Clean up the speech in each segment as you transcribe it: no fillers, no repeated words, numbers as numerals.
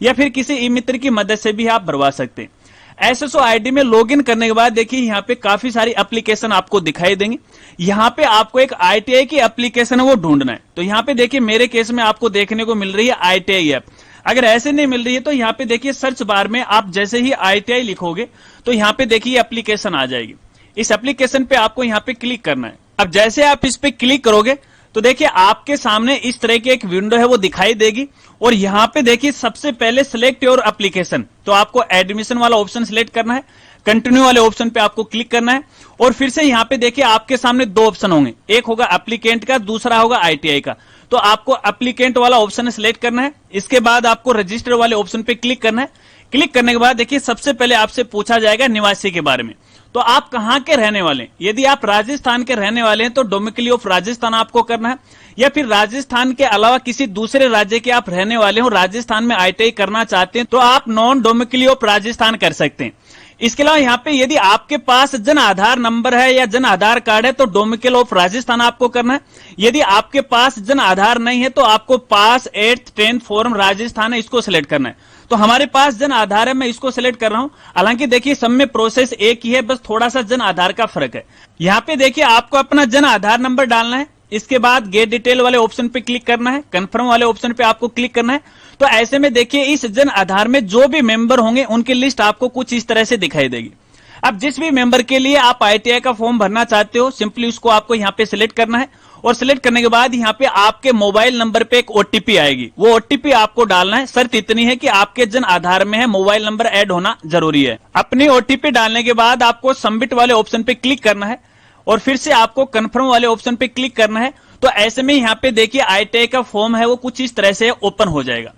या फिर किसी ई मित्र की मदद से भी आप भरवा सकते हैं। एसएसओ आईडी में लॉगिन करने के बाद देखिए यहाँ पे काफी सारी एप्लीकेशन आपको दिखाई देंगी। यहाँ पे आपको एक आईटीआई की एप्लीकेशन है वो ढूंढना है। तो यहाँ पे देखिए मेरे केस में आपको देखने को मिल रही है आईटीआई ऐप। अगर ऐसे नहीं मिल रही है तो यहाँ पे देखिए सर्च बार में आप जैसे ही आईटीआई लिखोगे तो यहाँ पे देखिए एप्लीकेशन आ जाएगी। इस एप्लीकेशन पे आपको यहाँ पे क्लिक करना है। अब जैसे आप इस पे क्लिक करोगे तो देखिए आपके सामने इस तरह की एक विंडो है वो दिखाई देगी और यहाँ पे देखिए सबसे पहले सिलेक्ट योर एप्लीकेशन, तो आपको एडमिशन वाला ऑप्शन सिलेक्ट करना है, कंटिन्यू वाले ऑप्शन पे आपको क्लिक करना है और फिर से यहाँ पे देखिए आपके सामने दो ऑप्शन होंगे, एक होगा एप्लीकेंट का, दूसरा होगा आईटीआई का। तो आपको एप्लीकेंट वाला ऑप्शन सिलेक्ट करना है। इसके बाद आपको रजिस्टर वाले ऑप्शन पे क्लिक करना है। क्लिक करने के बाद देखिए सबसे पहले आपसे पूछा जाएगा निवासी के बारे में, तो आप कहां के रहने वाले हैं। यदि आप राजस्थान के रहने वाले हैं तो डोमिसिल ऑफ राजस्थान आपको करना है, या फिर राजस्थान के अलावा किसी दूसरे राज्य के आप रहने वाले हो, राजस्थान में आईटीआई करना चाहते हैं तो आप नॉन डोमिसिल ऑफ राजस्थान कर सकते हैं। इसके अलावा यहाँ पे यदि आपके पास जन आधार नंबर है या जन आधार कार्ड है तो डोमिसिल ऑफ राजस्थान आपको करना है। यदि आपके पास जन आधार नहीं है तो आपको पास 8th 10th फॉर्म राजस्थान है, इसको सिलेक्ट करना है। तो हमारे पास जन आधार है, मैं इसको सिलेक्ट कर रहा हूं। हालांकि देखिए सब में प्रोसेस एक ही है, बस थोड़ा सा जन आधार का फर्क है। यहाँ पे देखिए आपको अपना जन आधार नंबर डालना है। इसके बाद गेट डिटेल वाले ऑप्शन पे क्लिक करना है, कंफर्म वाले ऑप्शन पे आपको क्लिक करना है। तो ऐसे में देखिए इस जन आधार में जो भी मेंबर होंगे उनकी लिस्ट आपको कुछ इस तरह से दिखाई देगी। अब जिस भी मेंबर के लिए आप आईटीआई का फॉर्म भरना चाहते हो सिंपली उसको आपको यहाँ पे सिलेक्ट करना है और सिलेक्ट करने के बाद यहाँ पे आपके मोबाइल नंबर पे एक ओटीपी आएगी, वो ओटीपी आपको डालना है। शर्त इतनी है कि आपके जन आधार में है मोबाइल नंबर ऐड होना जरूरी है। अपनी ओटीपी डालने के बाद आपको सबमिट वाले ऑप्शन पे क्लिक करना है और फिर से आपको कंफर्म वाले ऑप्शन पे क्लिक करना है। तो ऐसे में यहाँ पे देखिए आईटीआई का फॉर्म है वो कुछ इस तरह से ओपन हो जाएगा।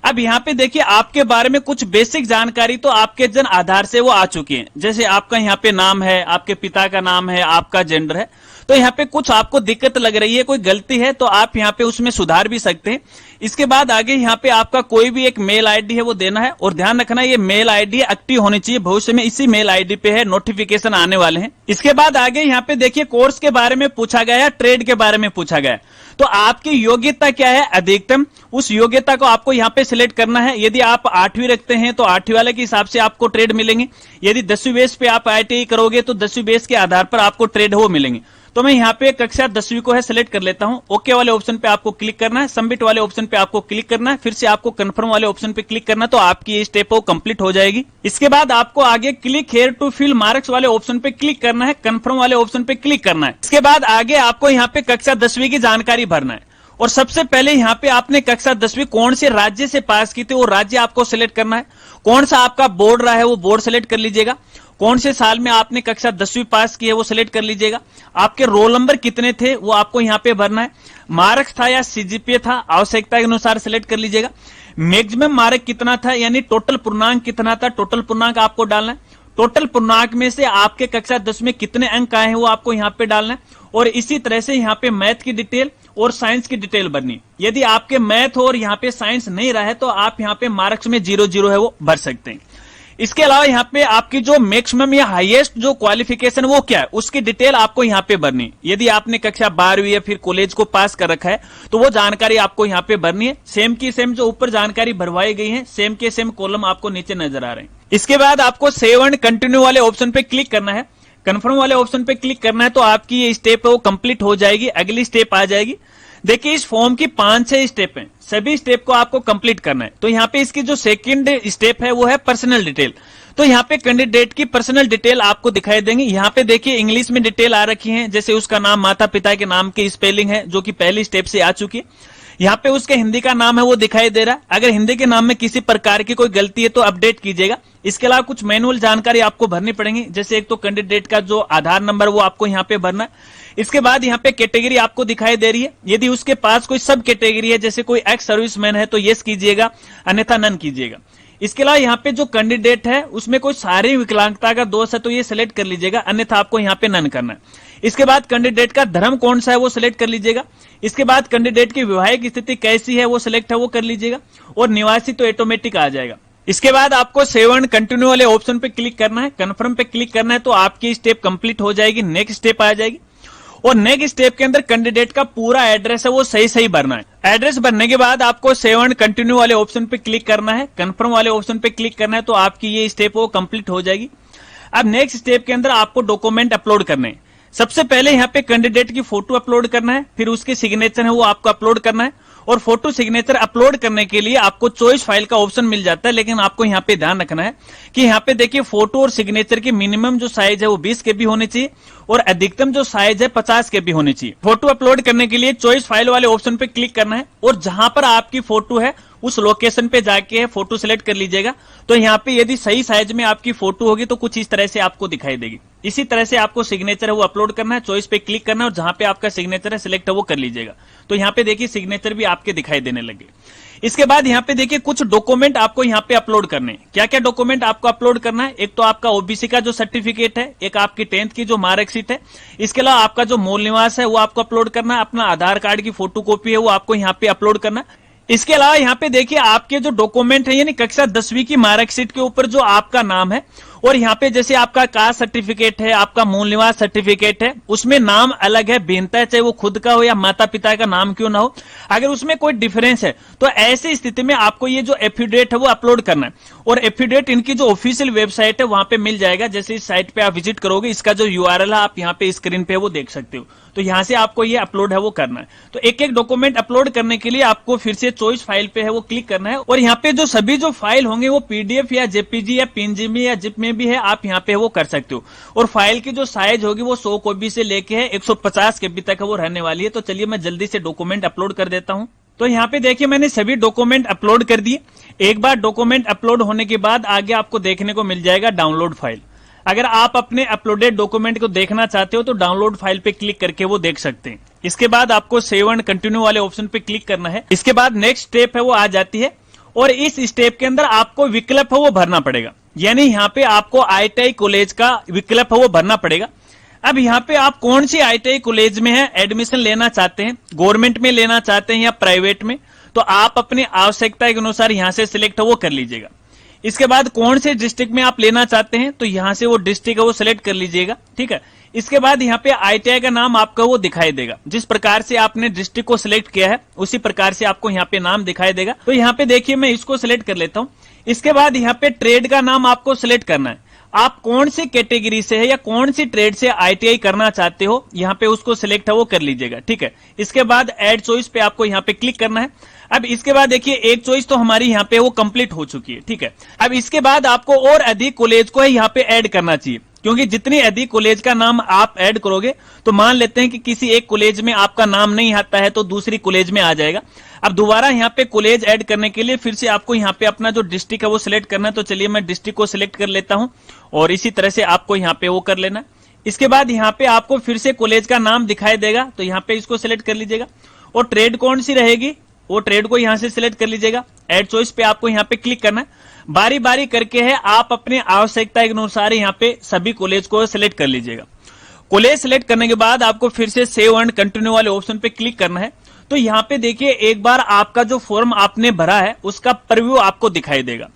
अब यहाँ पे देखिए आपके बारे में कुछ बेसिक जानकारी तो आपके जन आधार से वो आ चुकी है, जैसे आपका यहाँ पे नाम है, आपके पिता का नाम है, आपका जेंडर है। तो यहाँ पे कुछ आपको दिक्कत लग रही है, कोई गलती है तो आप यहाँ पे उसमें सुधार भी सकते हैं। इसके बाद आगे यहाँ पे आपका कोई भी एक मेल आईडी है वो देना है और ध्यान रखना ये मेल आईडी एक्टिव होनी चाहिए, भविष्य में इसी मेल आईडी पे है नोटिफिकेशन आने वाले हैं। इसके बाद आगे यहाँ पे देखिए कोर्स के बारे में पूछा गया है, ट्रेड के बारे में पूछा गया है। तो आपकी योग्यता क्या है अधिकतम, उस योग्यता को आपको यहाँ पे सिलेक्ट करना है। यदि आप 8वीं रखते हैं तो 8वीं वाले के हिसाब से आपको ट्रेड मिलेंगे। यदि 10वीं बेस पे आप आईटीआई करोगे तो 10वीं बेस के आधार पर आपको ट्रेड हो मिलेंगे। तो मैं यहाँ पे कक्षा 10वीं को है सिलेक्ट कर लेता हूँ। ओके वाले ऑप्शन पे आपको क्लिक करना है, सबमिट वाले ऑप्शन पे आपको क्लिक करना है, फिर से आपको कंफर्म वाले ऑप्शन पे क्लिक करना है, तो आपकी ये स्टेप वो कंप्लीट हो जाएगी। इसके बाद आपको आगे click here to fill marks वाले ऑप्शन पे क्लिक करना है, कंफर्म वाले ऑप्शन पे क्लिक करना है। इसके बाद आगे आपको यहाँ पे कक्षा 10वीं की जानकारी भरना है और सबसे पहले यहाँ पे आपने कक्षा 10वीं कौन से राज्य से पास की थी वो राज्य आपको सिलेक्ट करना है। कौन सा आपका बोर्ड रहा है वो बोर्ड सिलेक्ट कर लीजिएगा। कौन से साल में आपने कक्षा 10वीं पास की है वो सिलेक्ट कर लीजिएगा। आपके रोल नंबर कितने थे वो आपको यहाँ पे भरना है। मार्क्स था या सीजीपीए था, आवश्यकता के अनुसार सिलेक्ट कर लीजिएगा। मैक्सिमम मार्क कितना था यानी टोटल पूर्णांक कितना था, टोटल पूर्णांक आपको डालना है। टोटल पूर्णांक में से आपके कक्षा 10 में कितने अंक आए हैं वो आपको यहाँ पे डालना है। और इसी तरह से यहाँ पे मैथ की डिटेल और साइंस की डिटेल भरनी। यदि आपके मैथ और यहाँ पे साइंस नहीं रहा है तो आप यहाँ पे मार्क्स में 0 है वो भर सकते हैं। इसके अलावा यहाँ पे आपकी जो मैक्सिमम या हाईएस्ट जो क्वालिफिकेशन वो क्या है उसकी डिटेल आपको यहाँ पे भरनी। यदि आपने कक्षा 12वीं या फिर कॉलेज को पास कर रखा है तो वो जानकारी आपको यहाँ पे भरनी है। सेम की सेम जो ऊपर जानकारी भरवाई गई है सेम के सेम कॉलम आपको नीचे नजर आ रहे हैं। इसके बाद आपको सेव एंड कंटिन्यू वाले ऑप्शन पे क्लिक करना है, कंफर्म वाले ऑप्शन पे क्लिक करना है, तो आपकी ये स्टेप है वो कंप्लीट हो जाएगी। अगली स्टेप आ जाएगी। देखिए इस फॉर्म की 5-6 स्टेप हैं, सभी स्टेप को आपको कंप्लीट करना है। तो यहाँ पे इसकी जो सेकंड स्टेप है वो है पर्सनल डिटेल। तो यहाँ पे कैंडिडेट की पर्सनल डिटेल आपको दिखाई देंगी। यहाँ पे देखिए इंग्लिश में डिटेल आ रखी है, जैसे उसका नाम, माता पिता के नाम की स्पेलिंग है जो कि पहली स्टेप से आ चुकी है। यहाँ पे उसके हिंदी का नाम है वो दिखाई दे रहा है। अगर हिंदी के नाम में किसी प्रकार की कोई गलती है तो अपडेट कीजिएगा। इसके अलावा कुछ मैनुअल जानकारी आपको भरनी पड़ेगी, जैसे एक तो कैंडिडेट का जो आधार नंबर वो आपको यहाँ पे भरना है। इसके बाद यहाँ पे कैटेगरी आपको दिखाई दे रही है। यदि उसके पास कोई सब कैटेगरी है, जैसे कोई एक्स सर्विसमैन है तो यस कीजिएगा, अन्यथा नन कीजिएगा। इसके अलावा यहाँ पे जो कैंडिडेट है उसमें कोई शारीरिक विकलांगता का दोष है तो ये सिलेक्ट कर लीजिएगा, अन्यथा आपको यहाँ पे नन करना है। इसके बाद कैंडिडेट का धर्म कौन सा है वो सिलेक्ट कर लीजिएगा। इसके बाद कैंडिडेट की वैवाहिक स्थिति कैसी है वो सिलेक्ट है वो कर लीजिएगा, और निवासी तो ऑटोमेटिक आ जाएगा। इसके बाद आपको सेव एंड कंटिन्यू वाले ऑप्शन पे क्लिक करना है, कंफर्म पे क्लिक करना है, तो आपकी स्टेप कंप्लीट हो जाएगी। नेक्स्ट स्टेप आ जाएगी। और नेक्स्ट स्टेप के अंदर कैंडिडेट का पूरा एड्रेस है वो सही भरना है। एड्रेस भरने के बाद आपको सेव एंड कंटिन्यू वाले ऑप्शन पे क्लिक करना है, कंफर्म वाले ऑप्शन पे क्लिक करना है, तो आपकी ये स्टेप वो कंप्लीट हो जाएगी। अब नेक्स्ट स्टेप के अंदर आपको डॉक्यूमेंट अपलोड करने हैं। सबसे पहले यहाँ पे कैंडिडेट की फोटो अपलोड करना है, फिर उसके सिग्नेचर है वो आपको अपलोड करना है। और फोटो सिग्नेचर अपलोड करने के लिए आपको चॉइस फाइल का ऑप्शन मिल जाता है, लेकिन आपको यहाँ पे ध्यान रखना है कि यहाँ पे देखिए फोटो और सिग्नेचर की मिनिमम जो साइज है वो 20 KB होनी चाहिए और अधिकतम जो साइज है 50 KB होनी चाहिए। फोटो अपलोड करने के लिए चॉइस फाइल वाले ऑप्शन पे क्लिक करना है और जहां पर आपकी फोटो है उस लोकेशन पे जाके फोटो सिलेक्ट कर लीजिएगा। तो यहाँ पे यदि सही साइज में आपकी फोटो होगी तो कुछ इस तरह से आपको दिखाई देगी। इसी तरह से आपको सिग्नेचर है वो अपलोड करना है, चॉइस पे क्लिक करना है और जहां पे आपका सिग्नेचर है सिलेक्ट है वो कर लीजिएगा। तो यहाँ पे देखिए सिग्नेचर भी आपके दिखाई देने लगे। इसके बाद यहाँ पे देखिए कुछ डॉक्यूमेंट आपको यहाँ पे अपलोड करने हैं। क्या क्या डॉक्यूमेंट आपको अपलोड करना है? एक तो आपका ओबीसी का जो सर्टिफिकेट है, एक आपकी 10th की जो मार्कशीट है, इसके अलावा आपका जो मूल निवास है वो आपको अपलोड करना है, अपना आधार कार्ड की फोटोकॉपी है वो आपको यहाँ पे अपलोड करना है। इसके अलावा यहाँ पे देखिए आपके जो डॉक्यूमेंट है यानी कक्षा 10वीं की मार्कशीट के ऊपर जो आपका नाम है और यहाँ पे जैसे आपका कास्ट सर्टिफिकेट है, आपका मूल निवास सर्टिफिकेट है, उसमें नाम अलग है, भिन्नता है, चाहे वो खुद का हो या माता पिता का नाम क्यों ना हो, अगर उसमें कोई डिफरेंस है तो ऐसी स्थिति में आपको ये जो एफिडेविट है वो अपलोड करना है। और एफिडेविट इनकी जो ऑफिशियल वेबसाइट है वहां पे मिल जाएगा। जैसे इस साइट पे आप विजिट करोगे, इसका जो यूआरएल है आप यहाँ पे स्क्रीन पे वो देख सकते हो। तो यहां से आपको ये अपलोड है वो करना है। तो एक एक डॉक्यूमेंट अपलोड करने के लिए आपको फिर से चॉइस फाइल पे है वो क्लिक करना है और यहाँ पे जो सभी जो फाइल होंगे वो पीडीएफ या जेपीजी या पीएनजी में या जिप में भी है, आप यहाँ पे वो कर सकते हो। और फाइल की जो साइज होगी वो 100 KB से लेके है 150 KB तक वो रहने वाली है। तो चलिए मैं जल्दी से डॉक्यूमेंट अपलोड कर देता हूँ। तो यहाँ पे देखिए मैंने सभी डॉक्यूमेंट अपलोड कर दिए। एक बार डॉक्यूमेंट अपलोड होने के बाद आगे आपको देखने को मिल जाएगा डाउनलोड फाइल। अगर आप अपने अपलोडेड डॉक्यूमेंट को देखना चाहते हो तो डाउनलोड फाइल पे क्लिक करके वो देख सकते हैं। इसके बाद आपको सेव एंड कंटिन्यू वाले ऑप्शन पे क्लिक करना है। इसके बाद नेक्स्ट स्टेप है वो आ जाती है और इस स्टेप के अंदर आपको विकल्प है वो भरना पड़ेगा। यानी यहाँ पे आपको ITI कॉलेज का विकल्प है वो भरना पड़ेगा। अब यहाँ पे आप कौन सी ITI कॉलेज में है एडमिशन लेना चाहते हैं, गवर्नमेंट में लेना चाहते हैं या प्राइवेट में, तो आप अपनी आवश्यकता के अनुसार यहाँ से सिलेक्ट वो कर लीजिएगा। इसके बाद कौन से डिस्ट्रिक्ट में आप लेना चाहते हैं तो यहाँ से वो डिस्ट्रिक्ट है वो सिलेक्ट कर लीजिएगा। ठीक है, इसके बाद यहाँ पे ITI का नाम आपका वो दिखाई देगा। जिस प्रकार से आपने डिस्ट्रिक्ट को सिलेक्ट किया है उसी प्रकार से आपको यहाँ पे नाम दिखाई देगा। तो यहाँ पे देखिए मैं इसको सिलेक्ट कर लेता हूँ। इसके बाद यहाँ पे ट्रेड का नाम आपको सिलेक्ट करना है। आप कौन सी कैटेगरी से है या कौन सी ट्रेड से ITI करना चाहते हो यहाँ पे उसको सिलेक्ट है वो कर लीजिएगा। ठीक है, इसके बाद ऐड चॉइस पे आपको यहाँ पे क्लिक करना है। अब इसके बाद देखिए एक चॉइस तो हमारी यहाँ पे वो कंप्लीट हो चुकी है। ठीक है, अब इसके बाद आपको और अधिक कॉलेज को है यहाँ पे ऐड करना चाहिए, क्योंकि जितनी अधिक कॉलेज का नाम आप ऐड करोगे तो मान लेते हैं कि किसी एक कॉलेज में आपका नाम नहीं आता है तो दूसरी कॉलेज में आ जाएगा। अब दोबारा यहाँ पे कॉलेज ऐड करने के लिए फिर से आपको यहाँ पे अपना जो डिस्ट्रिक्ट है वो सिलेक्ट करना है। तो चलिए मैं डिस्ट्रिक्ट को सिलेक्ट कर लेता हूँ और इसी तरह से आपको यहाँ पे वो कर लेना। इसके बाद यहाँ पे आपको फिर से कॉलेज का नाम दिखाई देगा, तो यहाँ पे इसको सिलेक्ट कर लीजिएगा। और ट्रेड कौन सी रहेगी वो ट्रेड को यहाँ से सिलेक्ट कर लीजिएगा। एड चॉइस पे आपको यहाँ पे क्लिक करना है। बारी बारी करके है आप अपने आवश्यकता के अनुसार यहाँ पे सभी कॉलेज को सिलेक्ट कर लीजिएगा। कॉलेज सिलेक्ट करने के बाद आपको फिर से सेव एंड कंटिन्यू वाले ऑप्शन पे क्लिक करना है। तो यहाँ पे देखिए एक बार आपका जो फॉर्म आपने भरा है उसका प्रीव्यू आपको दिखाई देगा।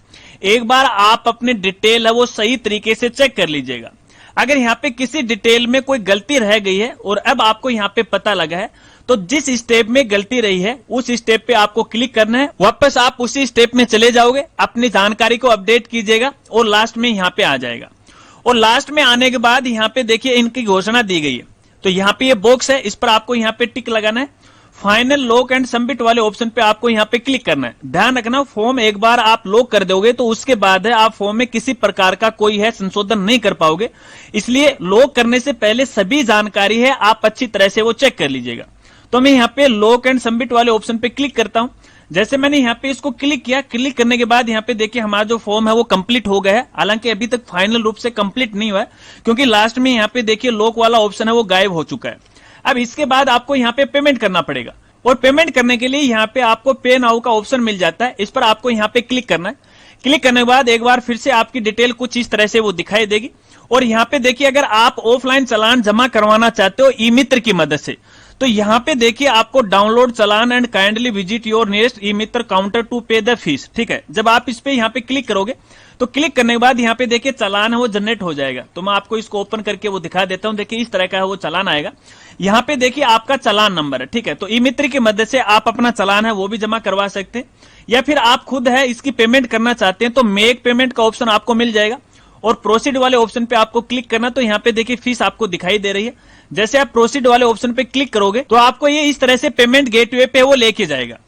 एक बार आप अपने डिटेल है वो सही तरीके से चेक कर लीजिएगा। अगर यहाँ पे किसी डिटेल में कोई गलती रह गई है और अब आपको यहाँ पे पता लगा है तो जिस स्टेप में गलती रही है उस स्टेप पे आपको क्लिक करना है। वापस आप उसी स्टेप में चले जाओगे, अपनी जानकारी को अपडेट कीजिएगा और लास्ट में यहाँ पे आ जाएगा। और लास्ट में आने के बाद यहाँ पे देखिए इनकी घोषणा दी गई है। तो यहाँ पे ये बॉक्स है, इस पर आपको यहाँ पे टिक लगाना है। फाइनल लॉक एंड सबमिट वाले ऑप्शन पे आपको यहाँ पे क्लिक करना है। ध्यान रखना फॉर्म एक बार आप लॉक कर दोगे तो उसके बाद है आप फॉर्म में किसी प्रकार का कोई है संशोधन नहीं कर पाओगे। इसलिए लॉक करने से पहले सभी जानकारी है आप अच्छी तरह से वो चेक कर लीजिएगा। तो मैं यहाँ पे लॉक एंड सबमिट वाले ऑप्शन पे क्लिक करता हूं। जैसे मैंने यहाँ पे इसको क्लिक किया, क्लिक करने के बाद यहाँ पे देखिए हमारा जो फॉर्म है वो कंप्लीट हो गया है। हालांकि अभी तक फाइनल रूप से कंप्लीट नहीं हुआ है क्योंकि लास्ट में यहाँ पे देखिए लॉक वाला ऑप्शन है वो गायब हो चुका है। अब इसके बाद आपको यहाँ पे पेमेंट करना पड़ेगा और पेमेंट करने के लिए यहाँ पे आपको पे नाउ का ऑप्शन मिल जाता है। इस पर आपको यहाँ पे क्लिक करना है। क्लिक करने के बाद एक बार फिर से आपकी डिटेल कुछ इस तरह से वो दिखाई देगी। और यहाँ पे देखिए अगर आप ऑफलाइन चालान जमा करवाना चाहते हो ई मित्र की मदद से तो यहाँ पे देखिए आपको download challan and kindly visit your nearest e Mitra counter to pay the fees, ठीक है। जब आप इस पे यहाँ पे क्लिक करोगे तो क्लिक करने के बाद यहाँ पे देखिए चालान है वो जनरेट हो जाएगा। तो मैं आपको इसको ओपन करके वो दिखा देता हूँ। देखिए इस तरह का है वो चालान आएगा। यहाँ पे देखिए आपका चालान नंबर है, ठीक है। तो ई मित्र की मदद से आप अपना चालान है वो भी जमा करवा सकते हैं, या फिर आप खुद है इसकी पेमेंट करना चाहते हैं तो मेक पेमेंट का ऑप्शन आपको मिल जाएगा और प्रोसीड वाले ऑप्शन पे आपको क्लिक करना। तो यहाँ पे देखिए फीस आपको दिखाई दे रही है। जैसे आप प्रोसीड वाले ऑप्शन पे क्लिक करोगे तो आपको ये इस तरह से पेमेंट गेटवे पे वो लेके जाएगा।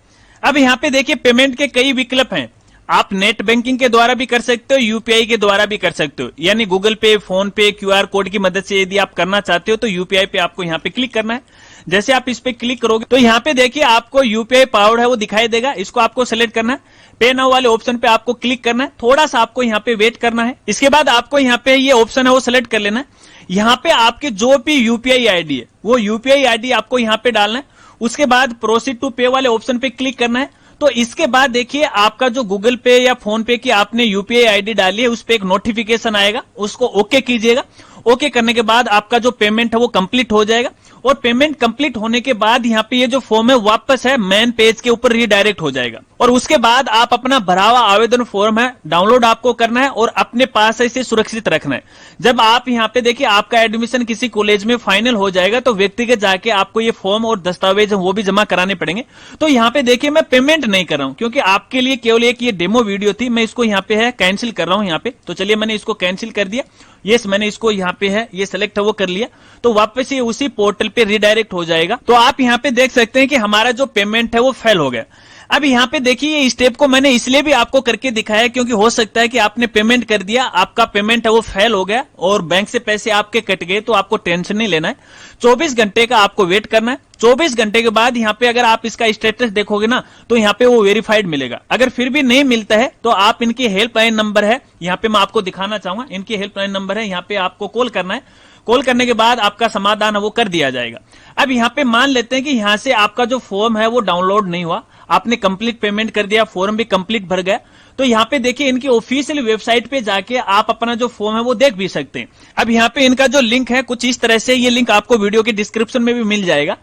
अब यहाँ पे देखिए पेमेंट के कई विकल्प हैं। आप नेट बैंकिंग के द्वारा भी कर सकते हो, यूपीआई के द्वारा भी कर सकते हो, यानी गूगल पे, फोन पे, क्यूआर कोड की मदद से यदि आप करना चाहते हो तो यूपीआई पे आपको यहाँ पे क्लिक करना है। जैसे आप इस पे क्लिक करोगे तो यहाँ पे देखिए आपको यूपीआई पावर्ड है वो दिखाई देगा। इसको आपको सेलेक्ट करना है। पे नाउ वाले ऑप्शन पे आपको क्लिक करना है। थोड़ा सा आपको यहाँ पे वेट करना है। इसके बाद आपको यहाँ पे ये ऑप्शन है वो सेलेक्ट कर लेना है। यहाँ पे आपके जो भी यूपीआई आईडी है वो यूपीआई आईडी आपको यहाँ पे डालना है। उसके बाद प्रोसीड टू पे वाले ऑप्शन पे क्लिक करना है। तो इसके बाद देखिए आपका जो गूगल पे या फोन पे की आपने यूपीआई आईडी डाली है उस पे एक नोटिफिकेशन आएगा, उसको ओके कीजिएगा। ओके करने के बाद आपका जो पेमेंट है वो कंप्लीट हो जाएगा और पेमेंट कंप्लीट होने के बाद यहाँ पे ये जो फॉर्म है वापस है मेन पेज के ऊपर रीडायरेक्ट हो जाएगा और उसके बाद आप अपना भरा हुआ आवेदन फॉर्म है डाउनलोड आपको करना है और अपने पास इसे सुरक्षित रखना है। जब आप यहाँ पे देखिए आपका एडमिशन किसी कॉलेज में फाइनल हो जाएगा तो व्यक्तिगत जाके आपको ये फॉर्म और दस्तावेज वो भी जमा कराने पड़ेंगे। तो यहाँ पे देखिए मैं पेमेंट नहीं कर रहा हूँ क्योंकि आपके लिए केवल एक ये डेमो वीडियो थी। मैं इसको यहाँ पे है कैंसिल कर रहा हूँ यहाँ पे। तो चलिए मैंने इसको कैंसिल कर दिया। यस, मैंने इसको यहाँ पे है ये सेलेक्ट है वो कर लिया। तो वापस ये उसी पोर्टल पे रीडायरेक्ट हो जाएगा। तो आप यहाँ पे देख सकते हैं कि हमारा जो पेमेंट है वो फेल हो गया। अब यहाँ पे देखिए ये स्टेप को मैंने इसलिए भी आपको करके दिखाया क्योंकि हो सकता है कि आपने पेमेंट कर दिया, आपका पेमेंट है वो फेल हो गया और बैंक से पैसे आपके कट गए, तो आपको टेंशन नहीं लेना है। 24 घंटे का आपको वेट करना है। 24 घंटे के बाद यहाँ पे अगर आप इसका स्टेटस देखोगे ना तो यहाँ पे वो वेरीफाइड मिलेगा। अगर फिर भी नहीं मिलता है तो आप इनकी हेल्पलाइन नंबर है यहाँ पे मैं आपको दिखाना चाहूंगा। इनकी हेल्पलाइन नंबर है, यहाँ पे आपको कॉल करना है। कॉल करने के बाद आपका समाधान है वो कर दिया जाएगा। अब यहाँ पे मान लेते हैं कि यहाँ से आपका जो फॉर्म है वो डाउनलोड नहीं हुआ, आपने कंप्लीट पेमेंट कर दिया, फॉर्म भी कंप्लीट भर गया। तो यहाँ पे देखिए इनकी ऑफिशियल वेबसाइट पे जाके आप अपना जो फॉर्म है वो देख भी सकते हैं। अब यहाँ पे इनका जो लिंक है कुछ इस तरह से, ये लिंक आपको वीडियो के डिस्क्रिप्शन में भी मिल जाएगा।